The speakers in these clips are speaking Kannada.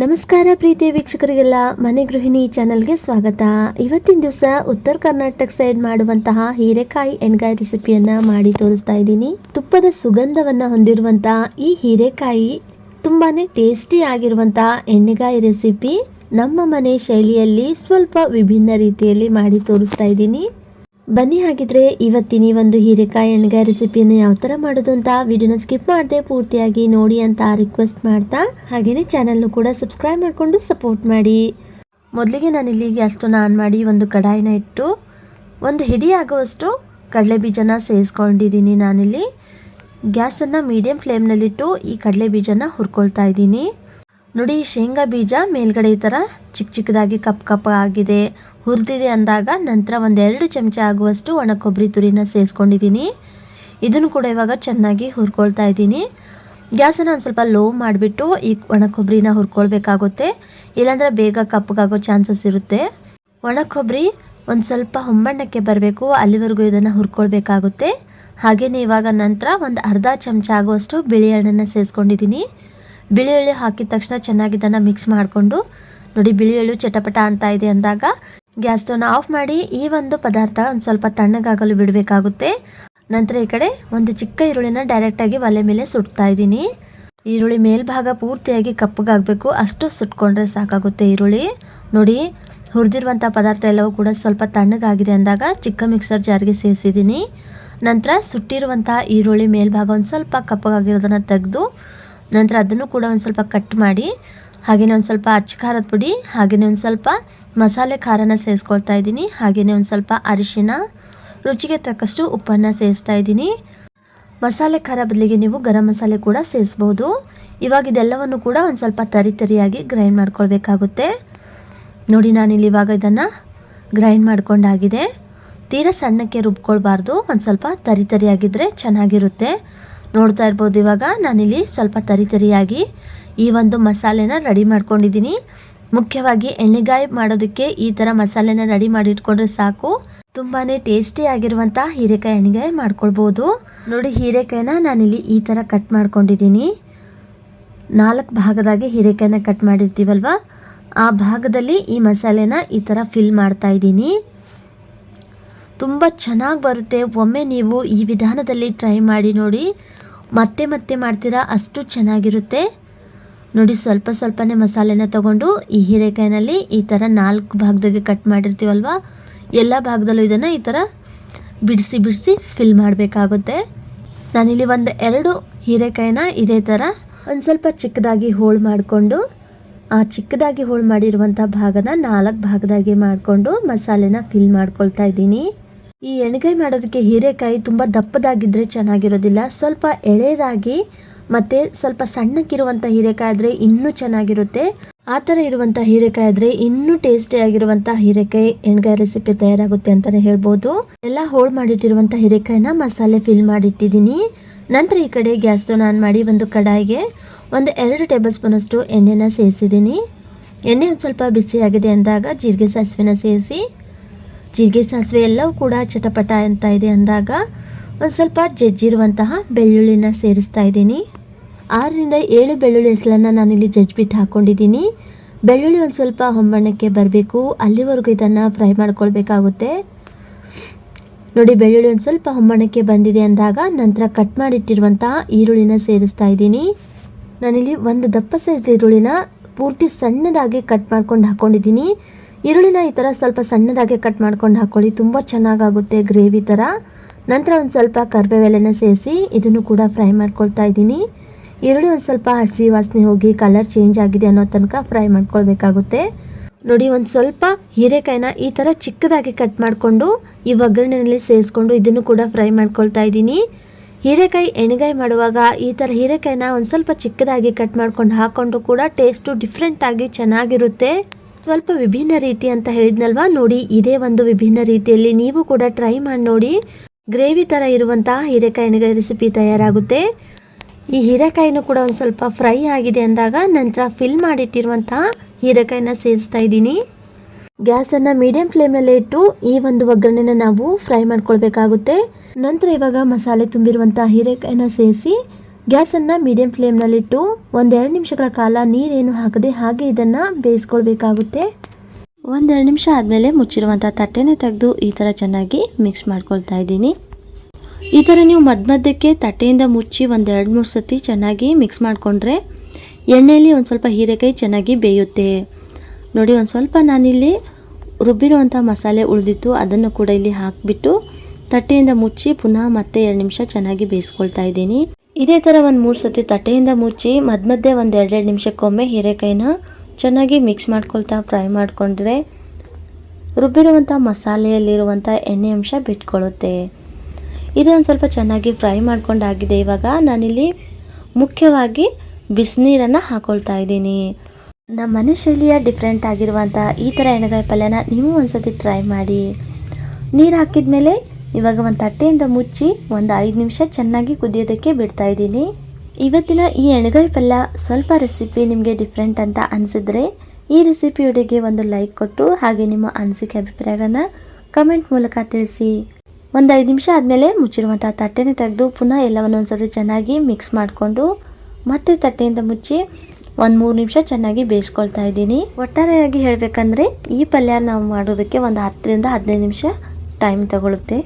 ನಮಸ್ಕಾರ ಪ್ರೀತಿಯ ವೀಕ್ಷಕರಿಗೆಲ್ಲ ಮನೆ ಗೃಹಿಣಿ ಚಾನಲ್ಗೆ ಸ್ವಾಗತ. ಇವತ್ತಿನ ದಿವಸ ಉತ್ತರ ಕರ್ನಾಟಕ ಸೈಡ್ ಮಾಡುವಂತಹ ಹೀರೆಕಾಯಿ ಎಣ್ಗಾಯಿ ರೆಸಿಪಿಯನ್ನು ಮಾಡಿ ತೋರಿಸ್ತಾ ಇದ್ದೀನಿ. ತುಪ್ಪದ ಸುಗಂಧವನ್ನು ಹೊಂದಿರುವಂತಹ ಈ ಹೀರೆಕಾಯಿ ತುಂಬಾ ಟೇಸ್ಟಿ ಆಗಿರುವಂತಹ ಎಣ್ಣೆಗಾಯಿ ರೆಸಿಪಿ ನಮ್ಮ ಮನೆ ಶೈಲಿಯಲ್ಲಿ ಸ್ವಲ್ಪ ವಿಭಿನ್ನ ರೀತಿಯಲ್ಲಿ ಮಾಡಿ ತೋರಿಸ್ತಾ ಇದ್ದೀನಿ. ಬನ್ನಿ ಹಾಗಿದ್ರೆ ಇವತ್ತಿನ ಒಂದು ಹೀರೆಕಾಯಿ ಎಣ್ಗಾಯಿ ರೆಸಿಪಿಯನ್ನು ಯಾವ ಥರ ಮಾಡೋದು ಅಂತ ವಿಡಿಯೋನ ಸ್ಕಿಪ್ ಮಾಡದೆ ಪೂರ್ತಿಯಾಗಿ ನೋಡಿ ಅಂತ ರಿಕ್ವೆಸ್ಟ್ ಮಾಡ್ತಾ, ಹಾಗೆಯೇ ಚಾನಲ್ನು ಕೂಡ ಸಬ್ಸ್ಕ್ರೈಬ್ ಮಾಡಿಕೊಂಡು ಸಪೋರ್ಟ್ ಮಾಡಿ. ಮೊದಲಿಗೆ ನಾನಿಲ್ಲಿ ಗ್ಯಾಸ್ಟನ್ನು ಆನ್ ಮಾಡಿ ಒಂದು ಕಡಾಯಿನ ಇಟ್ಟು ಒಂದು ಹಿಡಿ ಆಗುವಷ್ಟು ಕಡಲೆ ಬೀಜನ ಸೇರಿಸ್ಕೊಂಡಿದ್ದೀನಿ. ನಾನಿಲ್ಲಿ ಗ್ಯಾಸನ್ನು ಮೀಡಿಯಂ ಫ್ಲೇಮ್ನಲ್ಲಿಟ್ಟು ಈ ಕಡಲೆ ಬೀಜನ ಹುರ್ಕೊಳ್ತಾ ಇದ್ದೀನಿ. ನೋಡಿ, ಶೇಂಗಾ ಬೀಜ ಮೇಲ್ಗಡೆ ಈ ಥರ ಚಿಕ್ಕ ಚಿಕ್ಕದಾಗಿ ಕಪ್ ಆಗಿದೆ, ಹುರಿದಿದೆ ಅಂದಾಗ ನಂತರ ಒಂದು 2 ಚಮಚ ಆಗುವಷ್ಟು ಒಣ ಕೊಬ್ಬರಿ ತುರಿನ ಸೇರಿಸ್ಕೊಂಡಿದ್ದೀನಿ. ಇದನ್ನು ಕೂಡ ಇವಾಗ ಚೆನ್ನಾಗಿ ಹುರ್ಕೊಳ್ತಾ ಇದ್ದೀನಿ. ಗ್ಯಾಸನ್ನು ಒಂದು ಸ್ವಲ್ಪ ಲೋ ಮಾಡಿಬಿಟ್ಟು ಈ ಒಣ ಕೊಬ್ಬರಿನ ಹುರ್ಕೊಳ್ಬೇಕಾಗುತ್ತೆ, ಇಲ್ಲಾಂದರೆ ಬೇಗ ಕಪ್ಪಗಾಗೋ ಚಾನ್ಸಸ್ ಇರುತ್ತೆ. ಒಣ ಕೊಬ್ಬರಿ ಒಂದು ಸ್ವಲ್ಪ ಹೊಂಬಣ್ಣಕ್ಕೆ ಬರಬೇಕು, ಅಲ್ಲಿವರೆಗೂ ಇದನ್ನು ಹುರ್ಕೊಳ್ಬೇಕಾಗುತ್ತೆ. ಹಾಗೆಯೇ ಇವಾಗ ನಂತರ ಒಂದು ಅರ್ಧ ಚಮಚ ಆಗುವಷ್ಟು ಬಿಳಿ ಎಳ್ಳನ್ನು ಸೇರಿಸ್ಕೊಂಡಿದ್ದೀನಿ. ಬಿಳಿ ಎಳ್ಳು ಹಾಕಿದ ತಕ್ಷಣ ಚೆನ್ನಾಗಿ ಇದನ್ನು ಮಿಕ್ಸ್ ಮಾಡಿಕೊಂಡು, ನೋಡಿ ಬಿಳಿ ಎಳ್ಳು ಚಟಪಟ ಅಂತ ಇದೆ ಅಂದಾಗ ಗ್ಯಾಸ್ ಸ್ಟವ್ನ ಆಫ್ ಮಾಡಿ ಈ ಒಂದು ಪದಾರ್ಥ ಒಂದು ಸ್ವಲ್ಪ ತಣ್ಣಗಾಗಲು ಬಿಡಬೇಕಾಗುತ್ತೆ. ನಂತರ ಈ ಕಡೆ ಒಂದು ಚಿಕ್ಕ ಈರುಳ್ಳಿನ ಡೈರೆಕ್ಟಾಗಿ ಒಲೆ ಮೇಲೆ ಸುಡ್ತಾ ಇದ್ದೀನಿ. ಈರುಳ್ಳಿ ಮೇಲ್ಭಾಗ ಪೂರ್ತಿಯಾಗಿ ಕಪ್ಪಗಾಗಬೇಕು, ಅಷ್ಟು ಸುಟ್ಕೊಂಡ್ರೆ ಸಾಕಾಗುತ್ತೆ ಈರುಳ್ಳಿ. ನೋಡಿ, ಹುರಿದಿರುವಂಥ ಪದಾರ್ಥ ಎಲ್ಲವೂ ಕೂಡ ಸ್ವಲ್ಪ ತಣ್ಣಗಾಗಿದೆ ಅಂದಾಗ ಚಿಕ್ಕ ಮಿಕ್ಸರ್ ಜಾರ್ಗೆ ಸೇರಿಸಿದ್ದೀನಿ. ನಂತರ ಸುಟ್ಟಿರುವಂಥ ಈರುಳ್ಳಿ ಮೇಲ್ಭಾಗ ಒಂದು ಸ್ವಲ್ಪ ಕಪ್ಪಗಾಗಿರೋದನ್ನು ತೆಗೆದು ನಂತರ ಅದನ್ನು ಕೂಡ ಒಂದು ಸ್ವಲ್ಪ ಕಟ್ ಮಾಡಿ, ಹಾಗೆಯೇ ಒಂದು ಸ್ವಲ್ಪ ಅಚ್ಚ ಖಾರದ ಪುಡಿ, ಹಾಗೆಯೇ ಒಂದು ಸ್ವಲ್ಪ ಮಸಾಲೆ ಖಾರನ ಸೇರಿಸ್ಕೊಳ್ತಾ ಇದ್ದೀನಿ. ಹಾಗೆಯೇ ಒಂದು ಸ್ವಲ್ಪ ಅರಿಶಿನ, ರುಚಿಗೆ ತಕ್ಕಷ್ಟು ಉಪ್ಪನ್ನು ಸೇರಿಸ್ತಾ ಇದ್ದೀನಿ. ಮಸಾಲೆ ಖಾರ ಬದಲಿಗೆ ನೀವು ಗರಂ ಮಸಾಲೆ ಕೂಡ ಸೇರಿಸ್ಬೋದು. ಇವಾಗ ಇದೆಲ್ಲವನ್ನು ಕೂಡ ಒಂದು ಸ್ವಲ್ಪ ತರಿಯಾಗಿ ಗ್ರೈಂಡ್ ಮಾಡ್ಕೊಳ್ಬೇಕಾಗುತ್ತೆ. ನೋಡಿ, ನಾನಿಲ್ಲಿ ಇವಾಗ ಇದನ್ನು ಗ್ರೈಂಡ್ ಮಾಡ್ಕೊಂಡಾಗಿದೆ. ತೀರಾ ಸಣ್ಣಕ್ಕೆ ರುಬ್ಕೊಳ್ಬಾರ್ದು, ಒಂದು ಸ್ವಲ್ಪ ತರಿಯಾಗಿದ್ದರೆ ಚೆನ್ನಾಗಿರುತ್ತೆ. ನೋಡ್ತಾ ಇರ್ಬೋದು, ಇವಾಗ ನಾನಿಲ್ಲಿ ಸ್ವಲ್ಪ ತರಿಯಾಗಿ ಈ ಒಂದು ಮಸಾಲೆನ ರೆಡಿ ಮಾಡ್ಕೊಂಡಿದ್ದೀನಿ. ಮುಖ್ಯವಾಗಿ ಎಣ್ಣೆಗಾಯಿ ಮಾಡೋದಕ್ಕೆ ಈ ಥರ ಮಸಾಲೆನ ರೆಡಿ ಮಾಡಿ ಇಟ್ಕೊಂಡ್ರೆ ಸಾಕು, ತುಂಬಾ ಟೇಸ್ಟಿ ಆಗಿರುವಂಥ ಹೀರೆಕಾಯಿ ಎಣ್ಣೆಗಾಯಿ ಮಾಡ್ಕೊಳ್ಬೋದು. ನೋಡಿ, ಹೀರೆಕಾಯಿನ ನಾನಿಲ್ಲಿ ಈ ಥರ ಕಟ್ ಮಾಡ್ಕೊಂಡಿದ್ದೀನಿ. 4 ಭಾಗದಾಗಿ ಹೀರೆಕಾಯಿನ ಕಟ್ ಮಾಡಿರ್ತೀವಲ್ವ, ಆ ಭಾಗದಲ್ಲಿ ಈ ಮಸಾಲೆನ ಈ ಥರ ಫಿಲ್ ಮಾಡ್ತಾ ಇದ್ದೀನಿ. ತುಂಬ ಚೆನ್ನಾಗಿ ಬರುತ್ತೆ. ಒಮ್ಮೆ ನೀವು ಈ ವಿಧಾನದಲ್ಲಿ ಟ್ರೈ ಮಾಡಿ ನೋಡಿ, ಮತ್ತೆ ಮತ್ತೆ ಮಾಡ್ತೀರಾ, ಅಷ್ಟು ಚೆನ್ನಾಗಿರುತ್ತೆ. ನೋಡಿ, ಸ್ವಲ್ಪನೇ ಮಸಾಲೆನ ತಗೊಂಡು ಈ ಹೀರೆಕಾಯಿನಲ್ಲಿ ಈ ಥರ 4 ಭಾಗದಾಗೆ ಕಟ್ ಮಾಡಿರ್ತೀವಲ್ವ, ಎಲ್ಲ ಭಾಗದಲ್ಲೂ ಇದನ್ನು ಈ ಥರ ಬಿಡಿಸಿ ಫಿಲ್ ಮಾಡಬೇಕಾಗುತ್ತೆ. ನಾನಿಲ್ಲಿ ಒಂದು 2 ಹೀರೆಕಾಯಿನ ಇದೇ ಥರ ಒಂದು ಸ್ವಲ್ಪ ಚಿಕ್ಕದಾಗಿ ಹೋಳು ಮಾಡಿಕೊಂಡು, ಆ ಚಿಕ್ಕದಾಗಿ ಹೋಳು ಮಾಡಿರುವಂಥ ಭಾಗನ 4 ಭಾಗದಾಗಿ ಮಾಡಿಕೊಂಡು ಮಸಾಲೆನ ಫಿಲ್ ಮಾಡ್ಕೊಳ್ತಾ ಇದ್ದೀನಿ. ಈ ಎಣ್ಣೆಗಾಯಿ ಮಾಡೋದಕ್ಕೆ ಹೀರೆಕಾಯಿ ತುಂಬ ದಪ್ಪದಾಗಿದ್ದರೆ ಚೆನ್ನಾಗಿರೋದಿಲ್ಲ, ಸ್ವಲ್ಪ ಎಳೆದಾಗಿ ಮತ್ತು ಸ್ವಲ್ಪ ಸಣ್ಣಕ್ಕಿರುವಂಥ ಹೀರೆಕಾಯಿ ಆದರೆ ಇನ್ನೂ ಚೆನ್ನಾಗಿರುತ್ತೆ. ಆ ಥರ ಇರುವಂಥ ಹೀರೆಕಾಯಿ ಆದರೆ ಇನ್ನೂ ಟೇಸ್ಟಿಯಾಗಿರುವಂಥ ಹೀರೆಕಾಯಿ ಎಣ್ಗಾಯಿ ರೆಸಿಪಿ ತಯಾರಾಗುತ್ತೆ ಅಂತಲೇ ಹೇಳ್ಬೋದು. ಎಲ್ಲ ಹೋಳು ಮಾಡಿಟ್ಟಿರುವಂಥ ಹೀರೆಕಾಯಿನ ಮಸಾಲೆ ಫಿಲ್ ಮಾಡಿಟ್ಟಿದ್ದೀನಿ. ನಂತರ ಈ ಕಡೆ ಗ್ಯಾಸ್ ಸ್ಟವ್ ಆನ್ ಮಾಡಿ ಒಂದು ಕಡಾಯಿಗೆ ಒಂದು 2 ಟೇಬಲ್ ಸ್ಪೂನಷ್ಟು ಎಣ್ಣೆನ ಸೇರಿಸಿದ್ದೀನಿ. ಎಣ್ಣೆ ಒಂದು ಸ್ವಲ್ಪ ಬಿಸಿಯಾಗಿದೆ ಅಂದಾಗ ಜೀರಿಗೆ ಸಾಸಿವೆನ ಸೇರಿಸಿ, ಜೀರಿಗೆ ಸಾಸಿವೆ ಎಲ್ಲವೂ ಕೂಡ ಚಟಪಟ ಅಂತ ಇದೆ ಅಂದಾಗ ಒಂದು ಸ್ವಲ್ಪ ಜಜ್ಜಿರುವಂತಹ ಬೆಳ್ಳುಳ್ಳಿನ ಸೇರಿಸ್ತಾ ಇದ್ದೀನಿ. 6ರಿಂದ 7 ಬೆಳ್ಳುಳ್ಳಿ ಹೆಸಲನ್ನು ನಾನಿಲ್ಲಿ ಜಜ್ಜಿಬಿಟ್ಟು ಹಾಕ್ಕೊಂಡಿದ್ದೀನಿ. ಬೆಳ್ಳುಳ್ಳಿ ಒಂದು ಸ್ವಲ್ಪ ಹೊಂಬಣ್ಣಕ್ಕೆ ಬರಬೇಕು, ಅಲ್ಲಿವರೆಗೂ ಇದನ್ನು ಫ್ರೈ ಮಾಡ್ಕೊಳ್ಬೇಕಾಗುತ್ತೆ. ನೋಡಿ, ಬೆಳ್ಳುಳ್ಳಿ ಒಂದು ಸ್ವಲ್ಪ ಹೊಂಬಣ್ಣಕ್ಕೆ ಬಂದಿದೆ ಅಂದಾಗ ನಂತರ ಕಟ್ ಮಾಡಿಟ್ಟಿರುವಂತಹ ಈರುಳ್ಳಿನ ಸೇರಿಸ್ತಾ ಇದ್ದೀನಿ. ನಾನಿಲ್ಲಿ ಒಂದು ದಪ್ಪ ಸೈಜ್ ಈರುಳ್ಳಿನ ಪೂರ್ತಿ ಸಣ್ಣದಾಗಿ ಕಟ್ ಮಾಡ್ಕೊಂಡು ಹಾಕ್ಕೊಂಡಿದ್ದೀನಿ. ಈರುಳ್ಳಿನ ಈ ಥರ ಸ್ವಲ್ಪ ಸಣ್ಣದಾಗಿ ಕಟ್ ಮಾಡ್ಕೊಂಡು ಹಾಕ್ಕೊಳ್ಳಿ, ತುಂಬ ಚೆನ್ನಾಗಾಗುತ್ತೆ ಗ್ರೇವಿ ಥರ. ನಂತರ ಒಂದು ಸ್ವಲ್ಪ ಕರಿಬೇವೆಲೆನ ಸೇರಿಸಿ ಇದನ್ನು ಕೂಡ ಫ್ರೈ ಮಾಡ್ಕೊಳ್ತಾ ಇದ್ದೀನಿ. ಈರುಳ್ಳಿ ಒಂದು ಸ್ವಲ್ಪ ಹಸಿ ವಾಸನೆ ಹೋಗಿ ಕಲರ್ ಚೇಂಜ್ ಆಗಿದೆ ಅನ್ನೋ ತನಕ ಫ್ರೈ ಮಾಡ್ಕೊಳ್ಬೇಕಾಗುತ್ತೆ. ನೋಡಿ, ಒಂದು ಸ್ವಲ್ಪ ಹೀರೆಕಾಯಿನ ಈ ಥರ ಚಿಕ್ಕದಾಗಿ ಕಟ್ ಮಾಡಿಕೊಂಡು ಈ ಒಗ್ಗರಣೆಯಲ್ಲಿ ಸೇರಿಸ್ಕೊಂಡು ಇದನ್ನು ಕೂಡ ಫ್ರೈ ಮಾಡ್ಕೊಳ್ತಾ ಇದ್ದೀನಿ. ಹೀರೆಕಾಯಿ ಎಣ್ಣೆಗಾಯಿ ಮಾಡುವಾಗ ಈ ಥರ ಹೀರೆಕಾಯಿನ ಒಂದು ಸ್ವಲ್ಪ ಚಿಕ್ಕದಾಗಿ ಕಟ್ ಮಾಡ್ಕೊಂಡು ಹಾಕ್ಕೊಂಡು ಕೂಡ ಟೇಸ್ಟು ಡಿಫ್ರೆಂಟಾಗಿ ಚೆನ್ನಾಗಿರುತ್ತೆ. ಸ್ವಲ್ಪ ವಿಭಿನ್ನ ರೀತಿ ಅಂತ ಹೇಳಿದ್ನಲ್ವಾ, ನೋಡಿ ಇದೇ ಒಂದು ವಿಭಿನ್ನ ರೀತಿಯಲ್ಲಿ ನೀವು ಕೂಡ ಟ್ರೈ ಮಾಡಿ ನೋಡಿ. ಗ್ರೇವಿ ಥರ ಇರುವಂತಹ ಹೀರೆಕಾಯಿ ಎಣ್ಣೆಗಾಯಿ ರೆಸಿಪಿ ತಯಾರಾಗುತ್ತೆ. ಈ ಹೀರೆಕಾಯಿನೂ ಕೂಡ ಒಂದು ಸ್ವಲ್ಪ ಫ್ರೈ ಆಗಿದೆ ಅಂದಾಗ ನಂತರ ಫಿಲ್ ಮಾಡಿಟ್ಟಿರುವಂತಹ ಹೀರೆಕಾಯಿನ ಸೇರಿಸ್ತಾ ಇದ್ದೀನಿ. ಗ್ಯಾಸನ್ನು ಮೀಡಿಯಂ ಫ್ಲೇಮ್ನಲ್ಲೇ ಇಟ್ಟು ಈ ಒಂದು ಒಗ್ಗರಣೆನ ನಾವು ಫ್ರೈ ಮಾಡ್ಕೊಳ್ಬೇಕಾಗುತ್ತೆ. ನಂತರ ಇವಾಗ ಮಸಾಲೆ ತುಂಬಿರುವಂಥ ಹೀರೆಕಾಯಿನ ಸೇರಿಸಿ ಗ್ಯಾಸನ್ನು ಮೀಡಿಯಂ ಫ್ಲೇಮ್ನಲ್ಲಿಟ್ಟು 1-2 ನಿಮಿಷಗಳ ಕಾಲ ನೀರೇನು ಹಾಕದೆ ಹಾಗೆ ಇದನ್ನು ಬೇಯಿಸ್ಕೊಳ್ಬೇಕಾಗುತ್ತೆ. 1-2 ನಿಮಿಷ ಆದಮೇಲೆ ಮುಚ್ಚಿರುವಂಥ ತಟ್ಟೆನ ತೆಗೆದು ಈ ಥರ ಚೆನ್ನಾಗಿ ಮಿಕ್ಸ್ ಮಾಡ್ಕೊಳ್ತಾ ಇದ್ದೀನಿ. ಈ ಥರ ನೀವು ಮಧ್ಯಕ್ಕೆ ತಟ್ಟೆಯಿಂದ ಮುಚ್ಚಿ 1-2-3 ಸತಿ ಚೆನ್ನಾಗಿ ಮಿಕ್ಸ್ ಮಾಡಿಕೊಂಡ್ರೆ ಎಣ್ಣೆಯಲ್ಲಿ ಒಂದು ಸ್ವಲ್ಪ ಹೀರೆಕಾಯಿ ಚೆನ್ನಾಗಿ ಬೇಯುತ್ತೆ. ನೋಡಿ, ಒಂದು ಸ್ವಲ್ಪ ನಾನಿಲ್ಲಿ ರುಬ್ಬಿರುವಂಥ ಮಸಾಲೆ ಉಳಿದಿತ್ತು, ಅದನ್ನು ಕೂಡ ಇಲ್ಲಿ ಹಾಕಿಬಿಟ್ಟು ತಟ್ಟೆಯಿಂದ ಮುಚ್ಚಿ ಪುನಃ ಮತ್ತೆ 2 ನಿಮಿಷ ಚೆನ್ನಾಗಿ ಬೇಯಿಸ್ಕೊಳ್ತಾ ಇದ್ದೀನಿ. ಇದೇ ಥರ 1-3 ಸತಿ ತಟ್ಟೆಯಿಂದ ಮುಚ್ಚಿ ಮಧ್ಯೆ 1-2 ನಿಮಿಷಕ್ಕೊಮ್ಮೆ ಹೀರೆಕಾಯಿನ ಚೆನ್ನಾಗಿ ಮಿಕ್ಸ್ ಮಾಡ್ಕೊಳ್ತಾ ಫ್ರೈ ಮಾಡಿಕೊಂಡ್ರೆ ರುಬ್ಬಿರುವಂಥ ಮಸಾಲೆಯಲ್ಲಿರುವಂಥ ಎಣ್ಣೆ ಅಂಶ ಬಿಟ್ಕೊಳ್ಳುತ್ತೆ. ಇದೊಂದು ಸ್ವಲ್ಪ ಚೆನ್ನಾಗಿ ಫ್ರೈ ಮಾಡ್ಕೊಂಡಾಗಿದೆ. ಇವಾಗ ನಾನಿಲ್ಲಿ ಮುಖ್ಯವಾಗಿ ಬಿಸಿನೀರನ್ನು ಹಾಕ್ಕೊಳ್ತಾ ಇದ್ದೀನಿ. ನಮ್ಮ ಮನೆ ಶೈಲಿಯ ಡಿಫ್ರೆಂಟ್ ಆಗಿರುವಂಥ ಈ ಥರ ಎಣ್ಣೆಗಾಯಿ ಪಲ್ಯನ ನೀವು ಒಂದ್ಸತಿ ಟ್ರೈ ಮಾಡಿ. ನೀರು ಹಾಕಿದ ಮೇಲೆ ಇವಾಗ ಒಂದು ತಟ್ಟೆಯಿಂದ ಮುಚ್ಚಿ 5 ನಿಮಿಷ ಚೆನ್ನಾಗಿ ಕುದಿಯೋದಕ್ಕೆ ಬಿಡ್ತಾ ಇದ್ದೀನಿ. ಇವತ್ತಿನ ಈ ಎಣ್ಣೆಗಾಯಿ ಪಲ್ಯ ಸ್ವಲ್ಪ ರೆಸಿಪಿ ನಿಮಗೆ ಡಿಫ್ರೆಂಟ್ ಅಂತ ಅನಿಸಿದ್ರೆ ಈ ರೆಸಿಪಿಯೊಡೆಗೆ ಒಂದು ಲೈಕ್ ಕೊಟ್ಟು ಹಾಗೆ ನಿಮ್ಮ ಅನಿಸಿಕೆ ಅಭಿಪ್ರಾಯಗಳನ್ನು ಕಮೆಂಟ್ ಮೂಲಕ ತಿಳಿಸಿ. 5 ನಿಮಿಷ ಆದಮೇಲೆ ಮುಚ್ಚಿರುವಂಥ ತಟ್ಟೆನ ತೆಗೆದು ಪುನಃ ಎಲ್ಲವನ್ನು ಒಂದ್ಸತಿ ಚೆನ್ನಾಗಿ ಮಿಕ್ಸ್ ಮಾಡಿಕೊಂಡು ಮತ್ತೆ ತಟ್ಟೆಯಿಂದ ಮುಚ್ಚಿ 1-3 ನಿಮಿಷ ಚೆನ್ನಾಗಿ ಬೇಯಿಸ್ಕೊಳ್ತಾ ಇದ್ದೀನಿ. ಒಟ್ಟಾರೆಯಾಗಿ ಹೇಳಬೇಕಂದ್ರೆ ಈ ಪಲ್ಯ ನಾವು ಮಾಡೋದಕ್ಕೆ ಒಂದು 10-15 ನಿಮಿಷ ಟೈಮ್ ತಗೊಳುತ್ತೆ.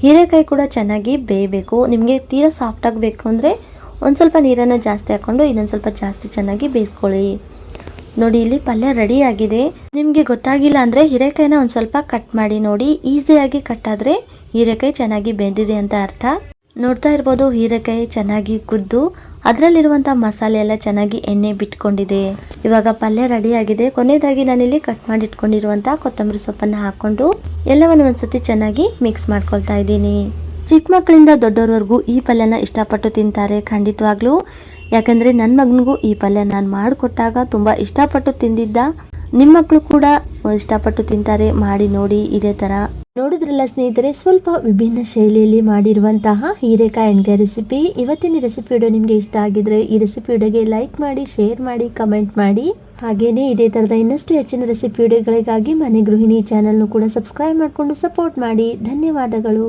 ಹೀರೆಕಾಯಿ ಕೂಡ ಚೆನ್ನಾಗಿ ಬೇಯಬೇಕು. ನಿಮಗೆ ತೀರಾ ಸಾಫ್ಟಾಗಿ ಬೇಕು ಅಂದರೆ ಒಂದು ಸ್ವಲ್ಪ ನೀರನ್ನು ಜಾಸ್ತಿ ಹಾಕ್ಕೊಂಡು ಇನ್ನೊಂದು ಸ್ವಲ್ಪ ಜಾಸ್ತಿ ಚೆನ್ನಾಗಿ ಬೇಯಿಸ್ಕೊಳ್ಳಿ. ನೋಡಿ, ಇಲ್ಲಿ ಪಲ್ಯ ರೆಡಿ ಆಗಿದೆ. ನಿಮಗೆ ಗೊತ್ತಾಗಿಲ್ಲ ಅಂದರೆ ಹೀರೆಕಾಯಿನ ಒಂದು ಸ್ವಲ್ಪ ಕಟ್ ಮಾಡಿ ನೋಡಿ. ಈಸಿಯಾಗಿ ಕಟ್ ಆದರೆ ಹೀರೆಕಾಯಿ ಚೆನ್ನಾಗಿ ಬೆಂದಿದೆ ಅಂತ ಅರ್ಥ. ನೋಡ್ತಾ ಇರ್ಬೋದು, ಹೀರೆಕಾಯಿ ಚೆನ್ನಾಗಿ ಕುದ್ದು ಅದರಲ್ಲಿರುವಂಥ ಮಸಾಲೆ ಎಲ್ಲ ಚೆನ್ನಾಗಿ ಎಣ್ಣೆ ಬಿಟ್ಕೊಂಡಿದೆ. ಇವಾಗ ಪಲ್ಯ ರೆಡಿ ಆಗಿದೆ. ಕೊನೆಯದಾಗಿ ನಾನಿಲ್ಲಿ ಕಟ್ ಮಾಡಿ ಇಟ್ಕೊಂಡಿರುವಂಥ ಕೊತ್ತಂಬರಿ ಸೊಪ್ಪನ್ನು ಹಾಕ್ಕೊಂಡು ಎಲ್ಲವನ್ನು ಒಂದ್ಸತಿ ಚೆನ್ನಾಗಿ ಮಿಕ್ಸ್ ಮಾಡ್ಕೊಳ್ತಾ ಇದ್ದೀನಿ. ಚಿಕ್ಕ ಮಕ್ಕಳಿಂದ ದೊಡ್ಡವರವರೆಗೂ ಈ ಪಲ್ಯನ ಇಷ್ಟಪಟ್ಟು ತಿಂತಾರೆ ಖಂಡಿತವಾಗ್ಲೂ. ಯಾಕಂದರೆ ನನ್ನ ಮಗನಿಗೂ ಈ ಪಲ್ಯ ನಾನು ಮಾಡಿಕೊಟ್ಟಾಗ ತುಂಬ ಇಷ್ಟಪಟ್ಟು ತಿಂದಿದ್ದ. ನಿಮ್ಮ ಮಕ್ಕಳು ಕೂಡ ಇಷ್ಟಪಟ್ಟು ತಿಂತಾರೆ. ಮಾಡಿ ನೋಡಿ ಇದೇ ಥರ. ನೋಡಿದ್ರಲ್ಲ ಸ್ನೇಹಿತರೆ, ಸ್ವಲ್ಪ ವಿಭಿನ್ನ ಶೈಲಿಯಲ್ಲಿ ಮಾಡಿರುವಂತಹ ಹೀರೆಕಾಯಿ ಎಣ್ಗಾಯಿ ರೆಸಿಪಿ. ಇವತ್ತಿನ ರೆಸಿಪಿ ವಿಡಿಯೋ ನಿಮಗೆ ಇಷ್ಟ ಆಗಿದ್ರೆ ಈ ರೆಸಿಪಿ ವಿಡಿಯೋಗೆ ಲೈಕ್ ಮಾಡಿ, ಶೇರ್ ಮಾಡಿ, ಕಮೆಂಟ್ ಮಾಡಿ. ಹಾಗೇನೇ ಇದೇ ಥರದ ಇನ್ನಷ್ಟು ಹೆಚ್ಚಿನ ರೆಸಿಪಿ ವಿಡಿಯೋಗಳಿಗಾಗಿ ಮನೆ ಗೃಹಿಣಿ ಚಾನಲ್ನು ಕೂಡ ಸಬ್ಸ್ಕ್ರೈಬ್ ಮಾಡಿಕೊಂಡು ಸಪೋರ್ಟ್ ಮಾಡಿ. ಧನ್ಯವಾದಗಳು.